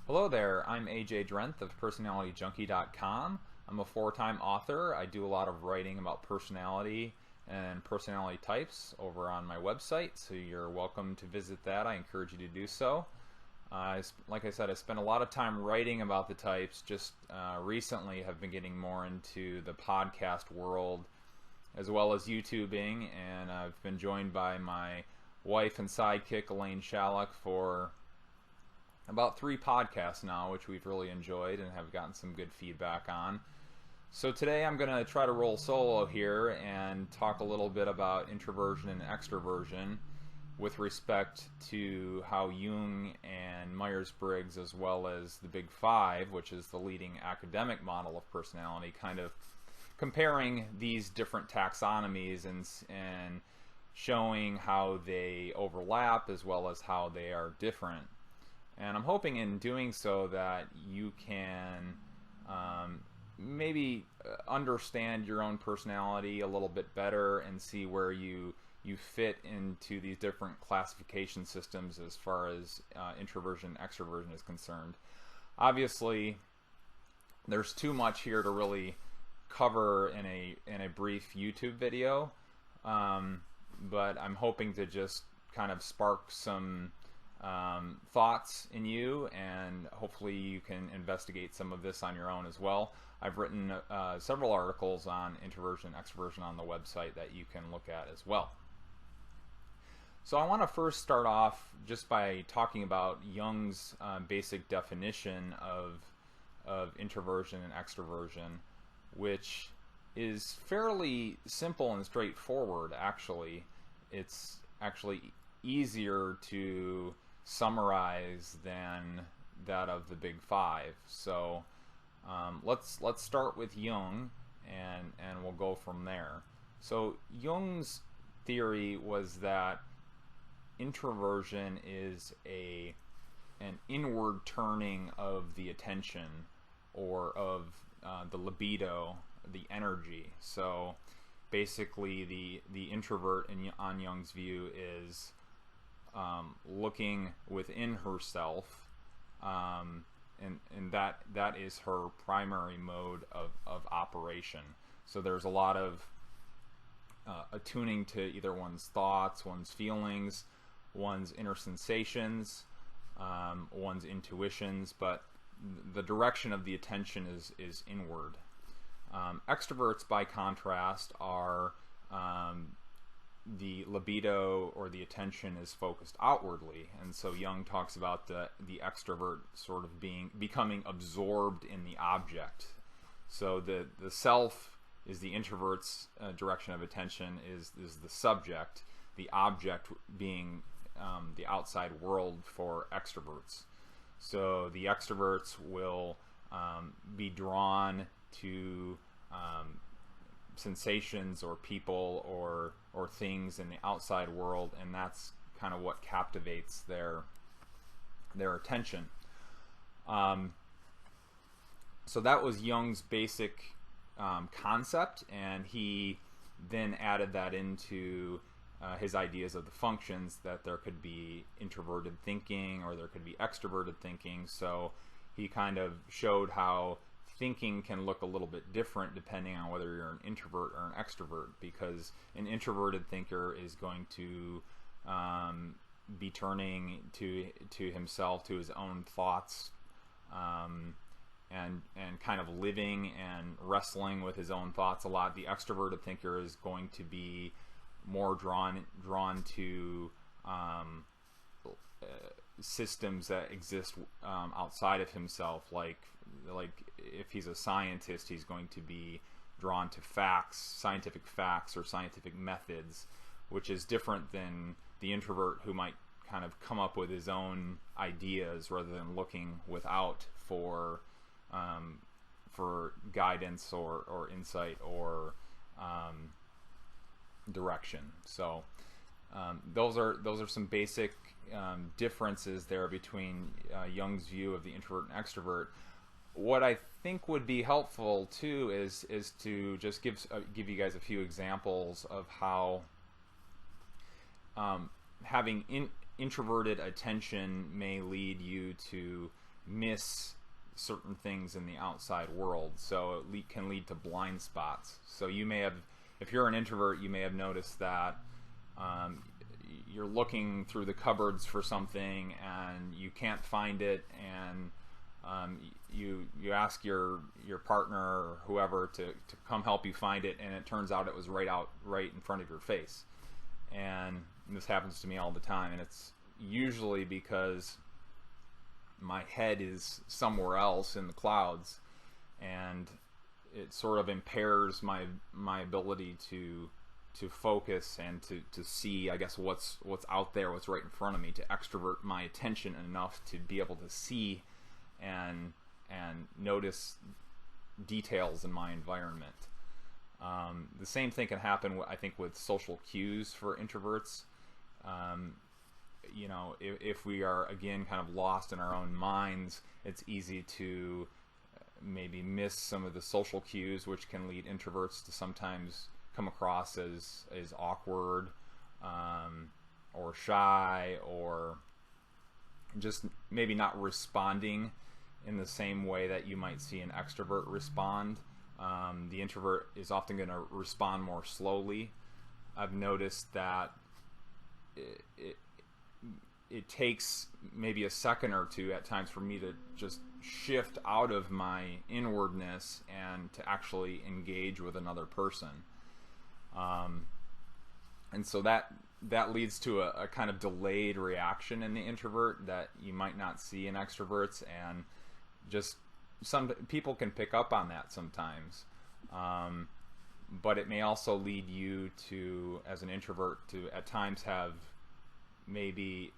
Hello there, I'm AJ Drenth of PersonalityJunkie.com. I'm a four-time author. I do a lot of writing about personality and personality types over on my website, so you're welcome to visit that. I encourage you to do so. Like I said, I spent a lot of time writing about the types. Just recently have been getting more into the podcast world as well as YouTubing, and I've been joined by my wife and sidekick Elaine Shallock for about 3 podcasts now, which we've really enjoyed and have gotten some good feedback on. So today I'm going to try to roll solo here and talk a little bit about introversion and extroversion with respect to how Jung and Myers-Briggs, as well as the Big Five, which is the leading academic model of personality, kind of comparing these different taxonomies and showing how they overlap as well as how they are different. And I'm hoping in doing so that you can maybe understand your own personality a little bit better and see where you fit into these different classification systems as far as introversion and extroversion is concerned. Obviously, there's too much here to really cover in a brief YouTube video, but I'm hoping to just kind of spark some thoughts in you, and hopefully you can investigate some of this on your own as well. I've written several articles on introversion and extroversion on the website that you can look at as well. So I want to first start off just by talking about Jung's basic definition of introversion and extroversion, which is fairly simple and straightforward. Actually, it's actually easier to summarize than that of the Big Five. So let's start with Jung and we'll go from there. So Jung's theory was that introversion is an inward turning of the attention, or of the libido, the energy. So basically the introvert on Jung's view is looking within herself, and that is her primary mode of operation. So there's a lot of attuning to either one's thoughts, one's feelings, one's inner sensations, one's intuitions, but the direction of the attention is inward. Extroverts, by contrast, are the libido, or the attention, is focused outwardly, and so Jung talks about the extrovert sort of becoming absorbed in the object. So the self is the introvert's direction of attention, is the subject, the object being the outside world for extroverts. So the extroverts will be drawn to sensations or people or things in the outside world, and that's kind of what captivates their attention. So that was Jung's basic concept, and he then added that into his ideas of the functions, that there could be introverted thinking or there could be extroverted thinking. So he kind of showed how thinking can look a little bit different depending on whether you're an introvert or an extrovert, because an introverted thinker is going to be turning to himself, to his own thoughts, and kind of living and wrestling with his own thoughts a lot. The extroverted thinker is going to be more drawn to systems that exist outside of himself, like if he's a scientist, he's going to be drawn to facts, scientific facts or scientific methods, which is different than the introvert, who might kind of come up with his own ideas rather than looking without for guidance or insight or direction. So those are some basic differences there between Jung's view of the introvert and extrovert. What I think would be helpful too is to just give you guys a few examples of how having introverted attention may lead you to miss certain things in the outside world, so it can lead to blind spots. So you may have, if you're an introvert, you may have noticed that you're looking through the cupboards for something and you can't find it, and you ask your partner or whoever to come help you find it, and it turns out it was right in front of your face. And this happens to me all the time, and it's usually because my head is somewhere else in the clouds, and it sort of impairs my ability to focus and to see, I guess, what's out there, what's right in front of me, to extrovert my attention enough to be able to see and notice details in my environment. The same thing can happen, I think, with social cues for introverts. You know, if we are, again, kind of lost in our own minds, it's easy to maybe miss some of the social cues, which can lead introverts to sometimes come across as awkward, or shy, or just maybe not responding in the same way that you might see an extrovert respond. The introvert is often going to respond more slowly. I've noticed that it takes maybe a second or two at times for me to just shift out of my inwardness and to actually engage with another person. And so that leads to a kind of delayed reaction in the introvert that you might not see in extroverts, and just some people can pick up on that sometimes. But it may also lead you to, as an introvert, to at times have maybe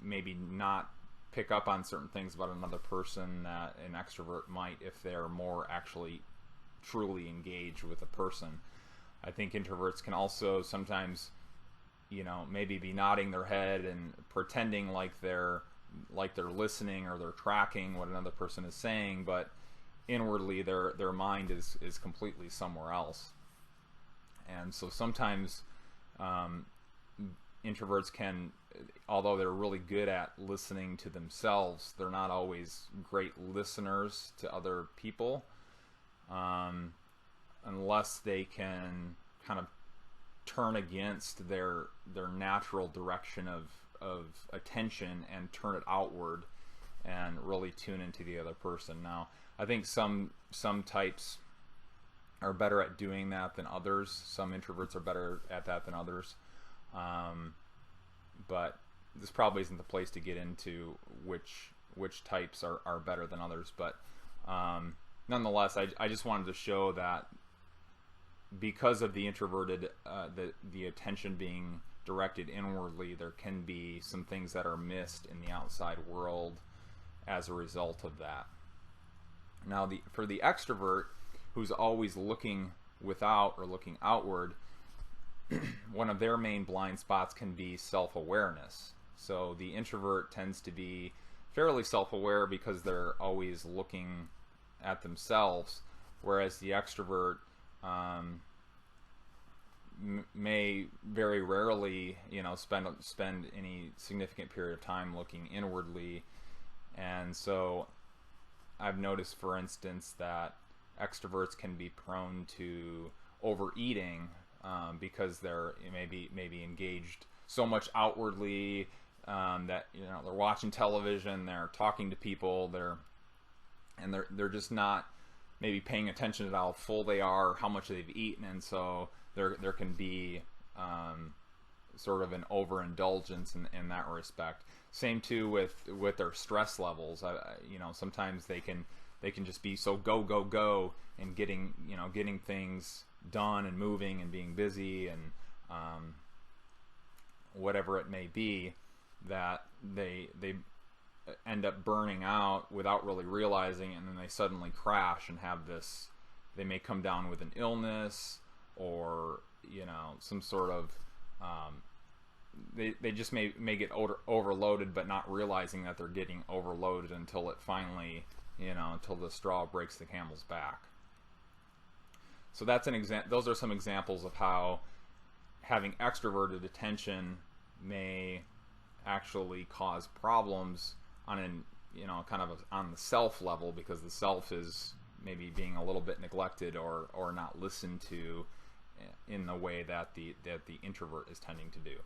not pick up on certain things about another person that an extrovert might, if they're more actually truly engaged with a person. I think introverts can also sometimes, you know, maybe be nodding their head and pretending like they're listening or they're tracking what another person is saying, but inwardly their mind is completely somewhere else. And so sometimes introverts can, although they're really good at listening to themselves, they're not always great listeners to other people, unless they can kind of turn against their natural direction of attention and turn it outward and really tune into the other person. Now, I think some types are better at doing that than others. Some introverts are better at that than others. But this probably isn't the place to get into which types are better than others. But nonetheless, I just wanted to show that because of the introverted, the attention being directed inwardly, there can be some things that are missed in the outside world as a result of that. Now, for the extrovert, who's always looking without or looking outward, one of their main blind spots can be self-awareness. So the introvert tends to be fairly self-aware because they're always looking at themselves, whereas the extrovert may very rarely, you know, spend any significant period of time looking inwardly. And so I've noticed, for instance, that extroverts can be prone to overeating because they're maybe engaged so much outwardly that, you know, they're watching television, they're talking to people, they're just not maybe paying attention to how full they are, how much they've eaten, and so there can be sort of an overindulgence in that respect. Same too with their stress levels. You know, sometimes they can just be so go and getting things done and moving and being busy and whatever it may be, that they end up burning out without really realizing it, and then they suddenly crash and have this. They may come down with an illness, or, you know, some sort of they just may get overloaded, but not realizing that they're getting overloaded until it finally, you know, until the straw breaks the camel's back. So that's an example. Those are some examples of how having extroverted attention may actually cause problems on kind of on the self level, because the self is maybe being a little bit neglected or not listened to in the way that the introvert is tending to do.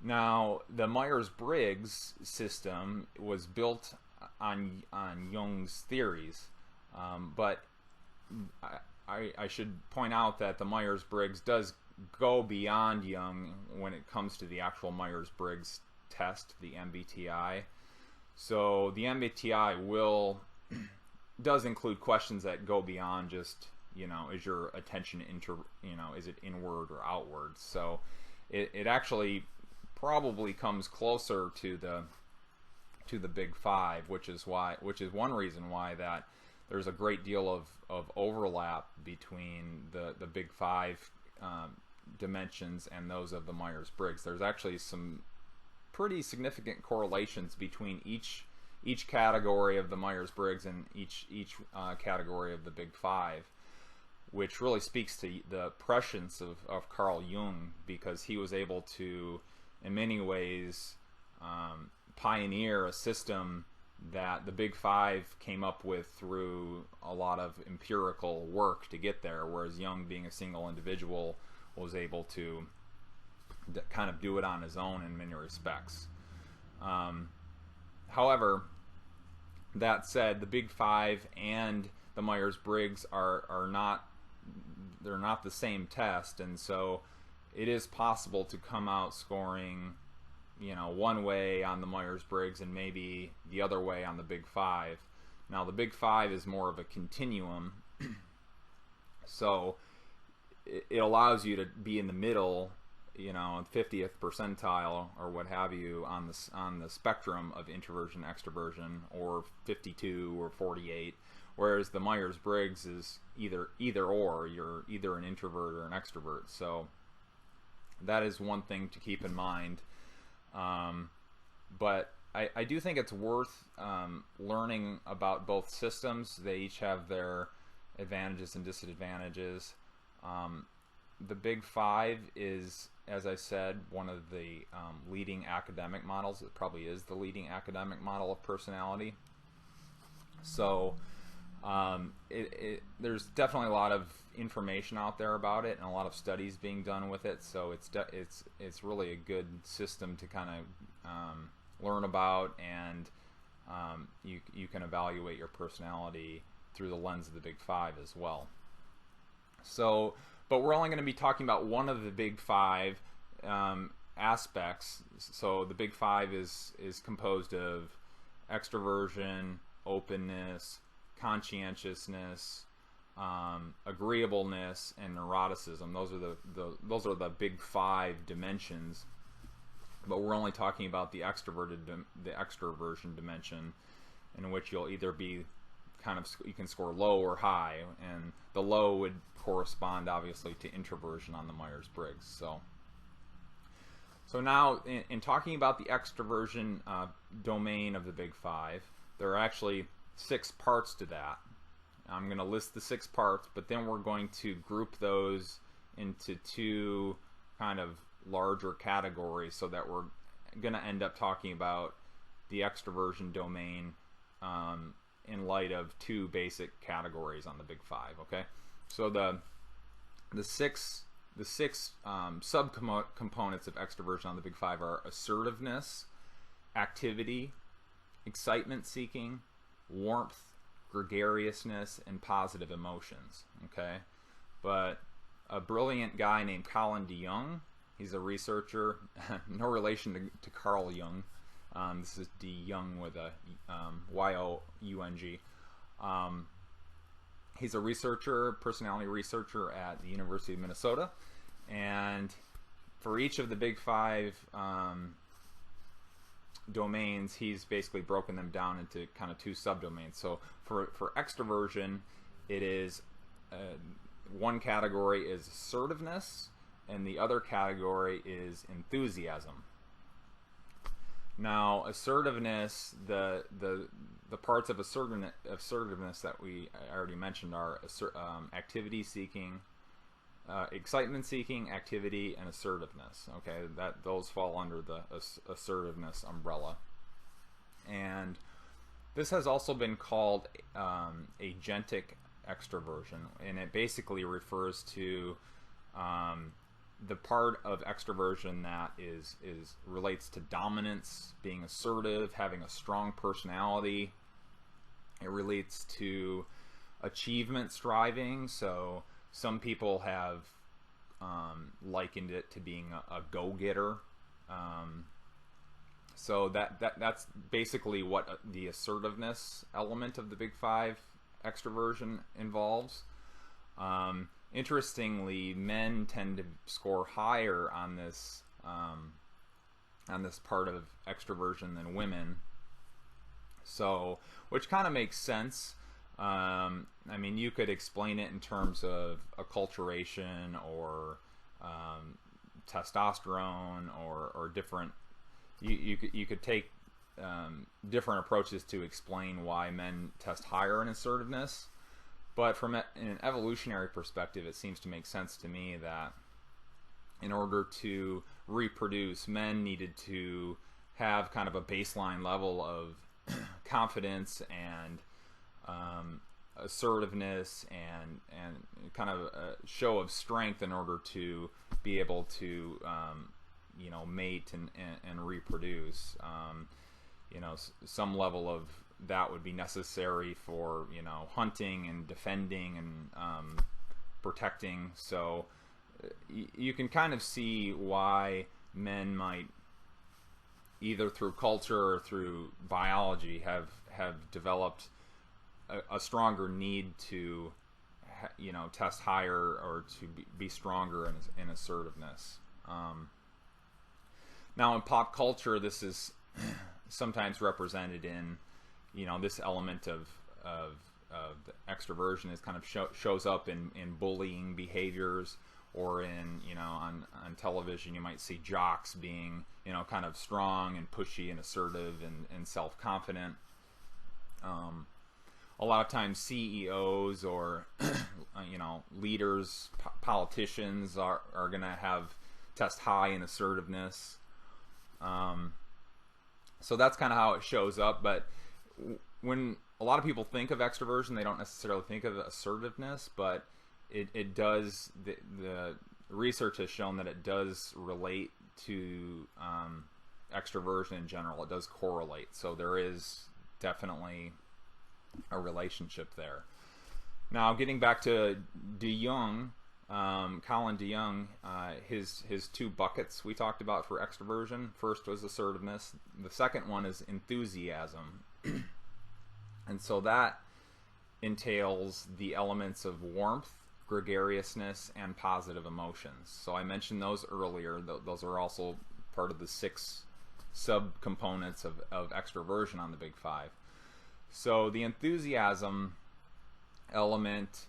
Now, the Myers-Briggs system was built on Jung's theories, but I should point out that the Myers-Briggs does go beyond Jung when it comes to the actual Myers-Briggs test, the MBTI. So the MBTI does include questions that go beyond just, is your attention is it inward or outward? So it actually probably comes closer to the Big Five, which is one reason why that there's a great deal of overlap between the Big Five dimensions and those of the Myers-Briggs. There's actually some pretty significant correlations between each category of the Myers-Briggs and each category of the Big Five, which really speaks to the prescience of Carl Jung, because he was able to, in many ways, pioneer a system that the Big Five came up with through a lot of empirical work to get there, whereas Jung, being a single individual, was able to kind of do it on his own in many respects. However, that said, the Big Five and the Myers-Briggs are not the same test, and so it is possible to come out scoring one way on the Myers-Briggs and maybe the other way on the Big Five. Now, the Big Five is more of a continuum, so it allows you to be in the middle, 50th percentile or what have you on the spectrum of introversion-extraversion, or 52 or 48, whereas the Myers-Briggs is either or. You're either an introvert or an extrovert. So that is one thing to keep in mind. But I do think it's worth learning about both systems. They each have their advantages and disadvantages. The Big Five is, as I said, one of the leading academic models. It probably is the leading academic model of personality. So there's definitely a lot of information out there about it, and a lot of studies being done with it. So it's really a good system to kind of learn about, and you can evaluate your personality through the lens of the Big Five as well. So, but we're only going to be talking about one of the Big Five aspects. So the Big Five is composed of extroversion, openness, conscientiousness, agreeableness, and neuroticism. Those are the Big Five dimensions. But we're only talking about the extraversion dimension, in which you'll either be you can score low or high, and the low would correspond obviously to introversion on the Myers-Briggs. So now, in talking about the extraversion domain of the Big Five, there are actually 6 parts to that. I'm going to list the 6 parts, but then we're going to group those into 2 kind of larger categories, so that we're going to end up talking about the extraversion domain in light of 2 basic categories on the Big Five. Okay, so the 6 subcomponents of extraversion on the Big Five are assertiveness, activity, excitement seeking, warmth, gregariousness, and positive emotions. Okay, but a brilliant guy named Colin de Jung, he's a researcher, no relation to Carl Jung. This is de Jung with a Y-O-U-N-G. He's a researcher, personality researcher at the University of Minnesota, and for each of the Big Five domains, he's basically broken them down into kind of 2 subdomains. So for extroversion, it is one category is assertiveness, and the other category is enthusiasm. Now, assertiveness, the parts of assertiveness that I already mentioned are activity seeking, excitement seeking, activity, and assertiveness. Okay, those fall under the assertiveness umbrella. And this has also been called Agentic Extraversion, and it basically refers to the part of extroversion that relates to dominance, being assertive, having a strong personality. It relates to achievement striving. So some people have likened it to being a go-getter. So that's basically what the assertiveness element of the Big Five extroversion involves. Interestingly, men tend to score higher on this part of extroversion than women. So, which kind of makes sense. I mean, you could explain it in terms of acculturation or testosterone or different. You could take different approaches to explain why men test higher in assertiveness. But from an evolutionary perspective, it seems to make sense to me that in order to reproduce, men needed to have kind of a baseline level of confidence and assertiveness and kind of a show of strength in order to be able to mate and reproduce. Some level of that would be necessary for hunting and defending and protecting. So you can kind of see why men might, either through culture or through biology, have developed a stronger need to test higher or to be stronger in assertiveness. Now in pop culture, this is sometimes represented in this element of the extroversion is kind of shows up in bullying behaviors, or in on television you might see jocks being kind of strong and pushy and assertive and self-confident. A lot of times CEOs or leaders, politicians are going to have test high in assertiveness. So that's kind of how it shows up. But when a lot of people think of extroversion, they don't necessarily think of assertiveness, but it does, the research has shown that it does relate to extroversion in general. It does correlate. So there is definitely a relationship there. Now, getting back to Jung, Colin Jung, his two buckets we talked about for extroversion. First was assertiveness. The second one is enthusiasm. And so that entails the elements of warmth, gregariousness, and positive emotions. So I mentioned those earlier. Those are also part of the 6 subcomponents of extroversion on the Big Five. So the enthusiasm element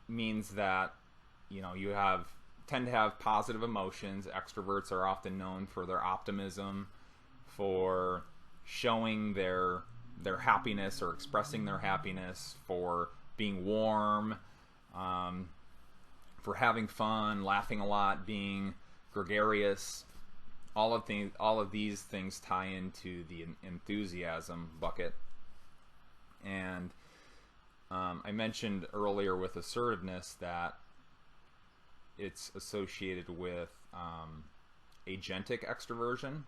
means that you tend to have positive emotions. Extroverts are often known for their optimism, for showing their happiness or expressing their happiness, for being warm, for having fun, laughing a lot, being gregarious. All of these things tie into the enthusiasm bucket. And I mentioned earlier with assertiveness that it's associated with agentic extraversion,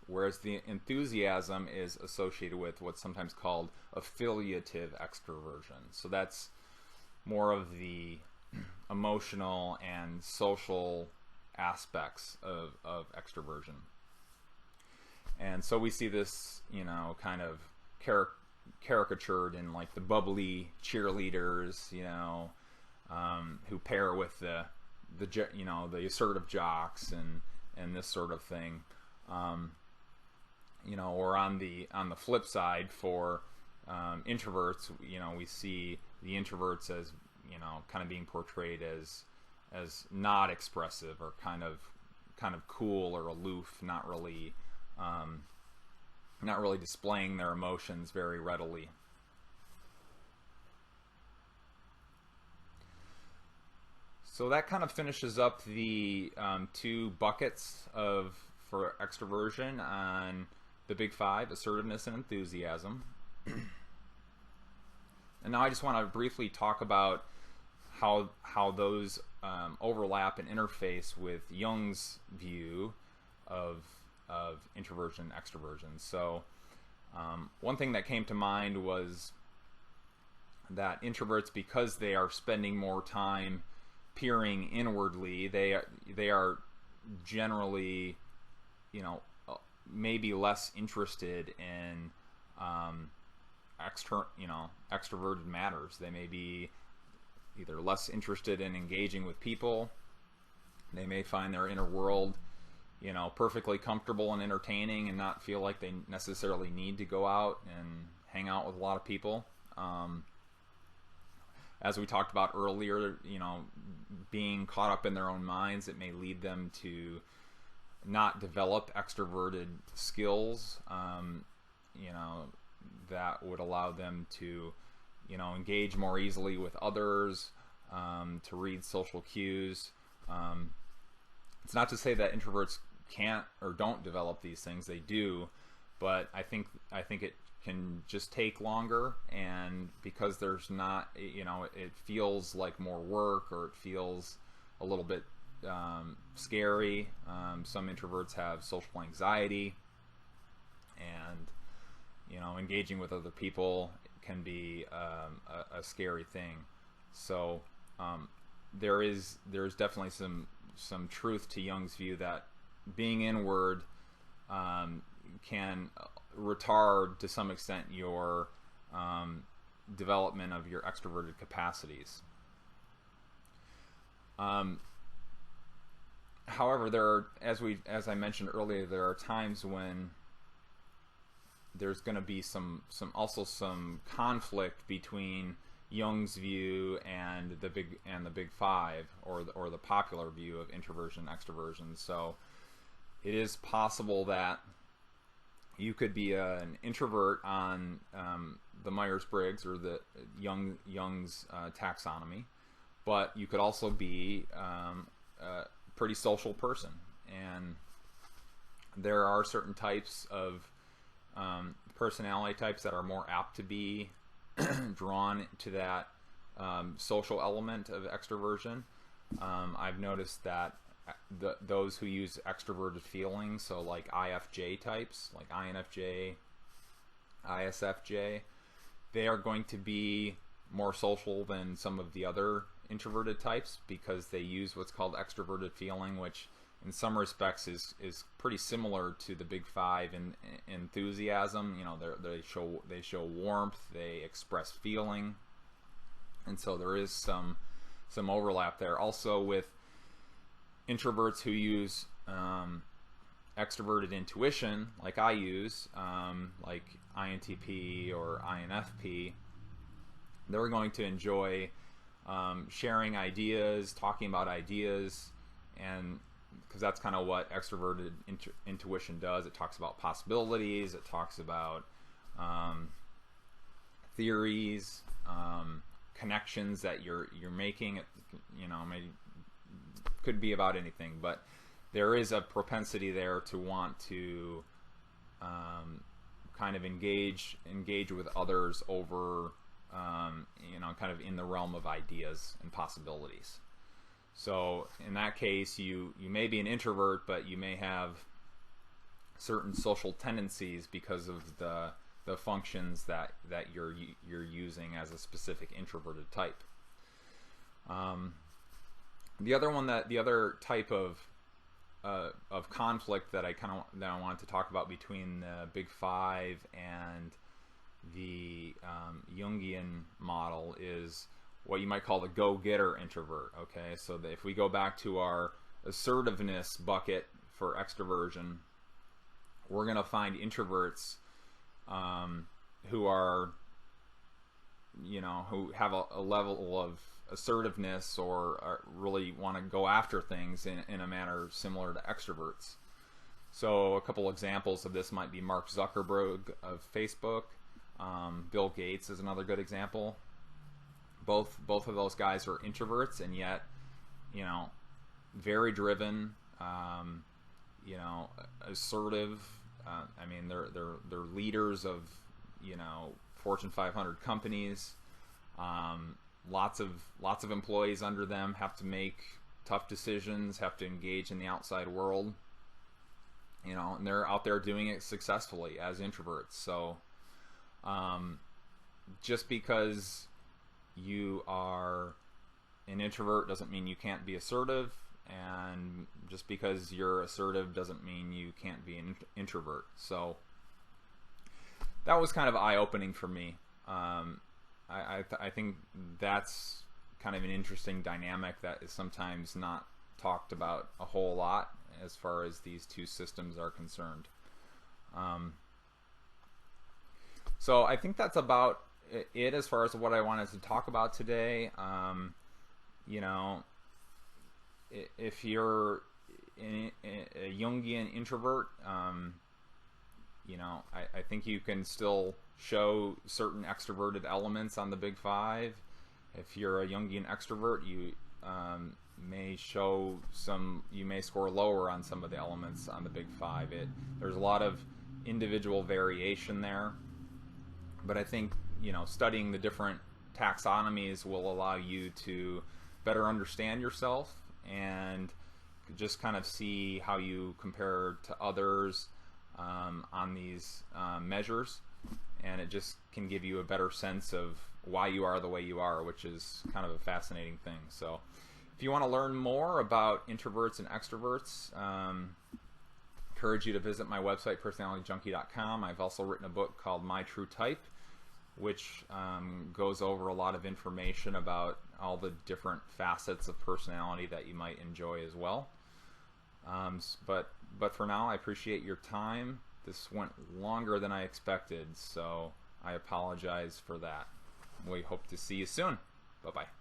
whereas the enthusiasm is associated with what's sometimes called affiliative extraversion. So that's more of the emotional and social aspects of extroversion. And so we see this, kind of caricatured in like the bubbly cheerleaders, who pair with the assertive jocks and this sort of thing. Or on the flip side for introverts, we see the introverts as kind of being portrayed as not expressive, or kind of cool or aloof, not really displaying their emotions very readily. So that kind of finishes up the 2 buckets for extroversion on the big five: assertiveness and enthusiasm. And now I just want to briefly talk about how those overlap and interface with Jung's view of introversion and extroversion. So one thing that came to mind was that introverts, because they are spending more time peering inwardly, they are generally, you know, maybe less interested in extroverted matters. They may be either less interested in engaging with people. They may find their inner world, you know, perfectly comfortable and entertaining, and not feel like they necessarily need to go out and hang out with a lot of people. As we talked about earlier, you know, being caught up in their own minds, it may lead them to not develop extroverted skills, you know, that would allow them to, you know, engage more easily with others, to read social cues. It's not to say that introverts can't or don't develop these things. They do, but I think it can just take longer, and because there's not, you know, it feels like more work, or it feels a little bit scary. Some introverts have social anxiety, and, you know, engaging with other people can be a scary thing. So there's definitely some truth to Jung's view that being inward can retard to some extent your development of your extroverted capacities. However, there are, as I mentioned earlier, there are times when there's going to be some conflict between Jung's view and the big five, or the popular view of introversion and extroversion. So it is possible that you could be an introvert on the Myers-Briggs, or the Jung's taxonomy, but you could also be a pretty social person. And there are certain types of personality types that are more apt to be drawn to that social element of extroversion. I've noticed that those who use extroverted feeling, so like IFJ types, like INFJ, ISFJ, they are going to be more social than some of the other introverted types, because they use what's called extroverted feeling, which in some respects is pretty similar to the big five in enthusiasm. You know, they show warmth, they express feeling, and so there is some overlap there. Also with introverts who use extroverted intuition, like I use, like INTP or INFP, they're going to enjoy sharing ideas, talking about ideas, and because that's kind of what extroverted intuition does. It talks about possibilities, it talks about theories, connections that you're making. You know, maybe could be about anything, but there is a propensity there to want to kind of engage with others over, you know, kind of in the realm of ideas and possibilities. So in that case, you may be an introvert, but you may have certain social tendencies because of the functions that you're using as a specific introverted type. The other type of conflict that I wanted to talk about between the big five and the Jungian model is what you might call the Go-Getter Introvert. Okay, so if we go back to our assertiveness bucket for extroversion, we're going to find introverts who are, you know, who have a level of assertiveness, or really want to go after things in a manner similar to extroverts. So a couple examples of this might be Mark Zuckerberg of Facebook. Bill Gates is another good example. Both of those guys are introverts, and yet, you know, very driven, you know, assertive, I mean, they're leaders of, you know, Fortune 500 companies. Lots of employees under them have to make tough decisions, have to engage in the outside world, you know, and they're out there doing it successfully as introverts. So just because you are an introvert doesn't mean you can't be assertive, and just because you're assertive doesn't mean you can't be an introvert. So that was kind of eye-opening for me. I think that's kind of an interesting dynamic that is sometimes not talked about a whole lot as far as these two systems are concerned. So I think that's about it as far as what I wanted to talk about today. You know, if you're a Jungian introvert, you know, I think you can still show certain extroverted elements on the Big Five. If you're a Jungian extrovert, you may show some, you may score lower on some of the elements on the Big Five. There's a lot of individual variation there, but I think, you know, studying the different taxonomies will allow you to better understand yourself and just kind of see how you compare to others on these measures, and it just can give you a better sense of why you are the way you are, which is kind of a fascinating thing. So if you want to learn more about introverts and extroverts, encourage you to visit my website, personalityjunkie.com. I've also written a book called My True Type, which goes over a lot of information about all the different facets of personality that you might enjoy as well. But for now, I appreciate your time. This went longer than I expected, so I apologize for that. We hope to see you soon. Bye-bye.